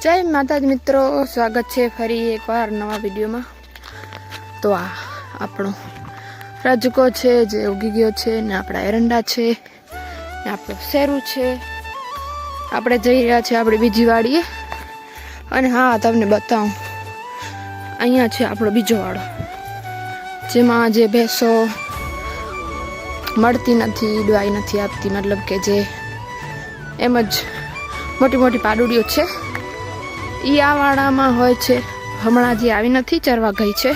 જય માતાજી મિત્રો, સ્વાગત છે ફરી એકવાર નવા વિડીયોમાં। તો આ આપણો રજકો છે જે ઉગી ગયો છે ને આપણા એરંડા છે ને આપણો શેરું છે। આપણે જઈ રહ્યા છીએ આપણી બીજી વાડીએ અને હા તમને બતાવું, અહીંયા છે આપણો બીજો વાડો જેમાં જે ભેંસો મળતી નથી, દવાઈ નથી આપતી, મતલબ કે જે એમ જ મોટી મોટી પાડુડીઓ છે એ આ વાડામાં હોય છે। હમણાં જે આવી નથી, ચરવા ગઈ છે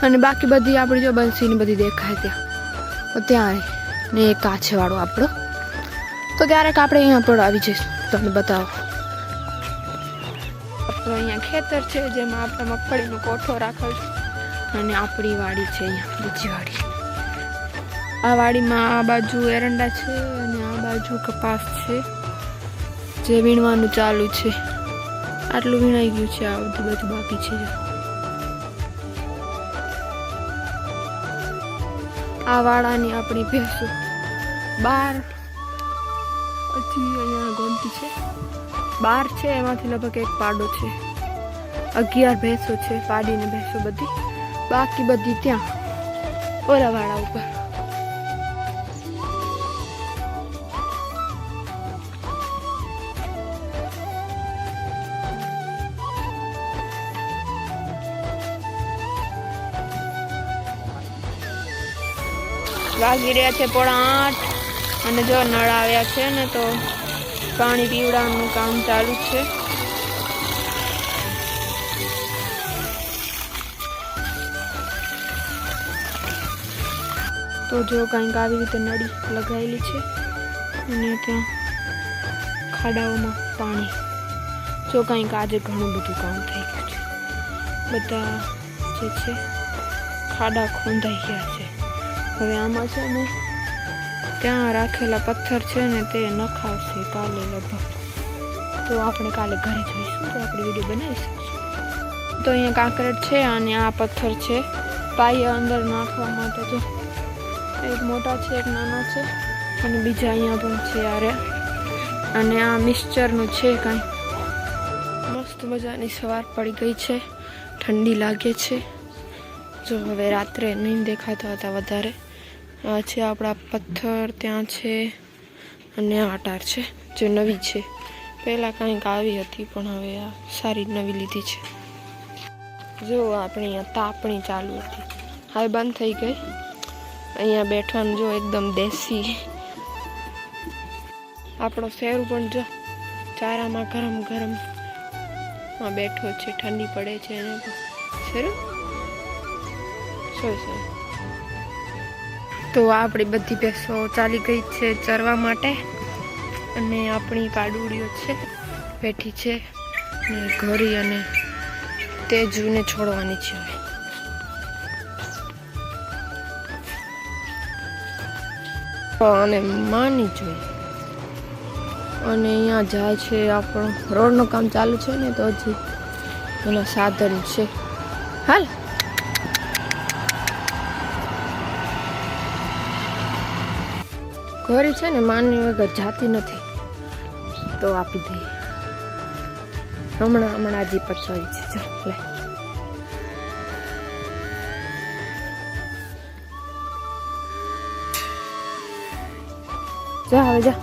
અને બાકી બધી આપણી જો બંસીની બધી દેખાય ત્યાં ને એક આ છે વાળો આપણો। તો ક્યારેક આપણે અહીંયા પણ આવી જઈશું, તમને બતાવો। આપણો અહીંયા ખેતર છે જેમાં આપણે મગફળીનો કોઠો રાખેલ છે અને આપણી વાડી છે અહીંયા બીજી વાડી। આ વાડીમાં આ બાજુ એરંડા છે અને આ બાજુ કપાસ છે જે વીણવાનું ચાલુ છે। આટલું વીણાઈ ગયું છે, આ બધું બધું બાકી છે। આ વાડાની આપણી ભેંસો 12 હજી અહીંયા ગોમતી છે, 12 છે, એમાંથી લગભગ એક પાડો છે। 11 ભેંસો છે, પાડીને ભેંસો બધી, બાકી બધી ત્યાં ઓલા વાડા ઉપર। વાગી રહ્યા છે 7:30 અને જો નળ આવ્યા છે ને તો પાણી પીવડાવવાનું કામ ચાલુ છે। તો જો કંઈક આવી રીતે નળી લગાવેલી છે અને ત્યાં ખાડાઓમાં પાણી, જો કંઈક આજે ઘણું બધું કામ થઈ ગયું છે। બધા જે છે ખાડા ખોંદાઈ ગયા છે। હવે આમાં છે ને ત્યાં રાખેલા પથ્થર છે ને તે નખાવશે કાલે લગભગ, તો આપણે કાલે ઘરે જઈશું તો આપણે વિડીયો બનાવી શકીશું। તો અહીંયા કાંકરેટ છે અને આ પથ્થર છે પાયા અંદર નાખવા માટે। તો એક મોટા છે, એક નાના છે અને બીજા અહીંયા પણ છે યારે। અને આ મિક્સચરનું છે કાંઈ મસ્ત મજાની સવાર પડી ગઈ છે, ઠંડી લાગે છે। જો હવે રાત્રે નહીં દેખાતા હતા વધારે। આ છે આપણા પથ્થર ત્યાં છે અને આ ટાર છે જે નવી છે, પહેલાં કાંઈક આવી હતી પણ હવે આ સારી નવી લીધી છે। જો આપણે અહીંયા તાપણી ચાલુ હતી, હવે બંધ થઈ ગઈ। અહીંયા બેઠવાનું જો એકદમ દેશી આપણો શેરું પણ જો ચારામાં ગરમ ગરમમાં બેઠો છે, ઠંડી પડે છે એને શેરું સોય। તો આપણી બધી ભેંસો ચાલી ગઈ છે ચરવા માટે અને આપણી પાડુડીઓ છે બેઠી છે ને ઘરી અને તેજુને છોડવાની છે હવે। અને માની જોઈએ અને અહીંયા જાય છે આપણો રોડનું કામ ચાલુ છે ને તો હજી એના સાધન છે। હાલ ઘરે છે ને માની વગર જાતી નથી તો આપી દઈએ। હમણાં હજી પચવાઈ છે, જો લે જા હવે જા।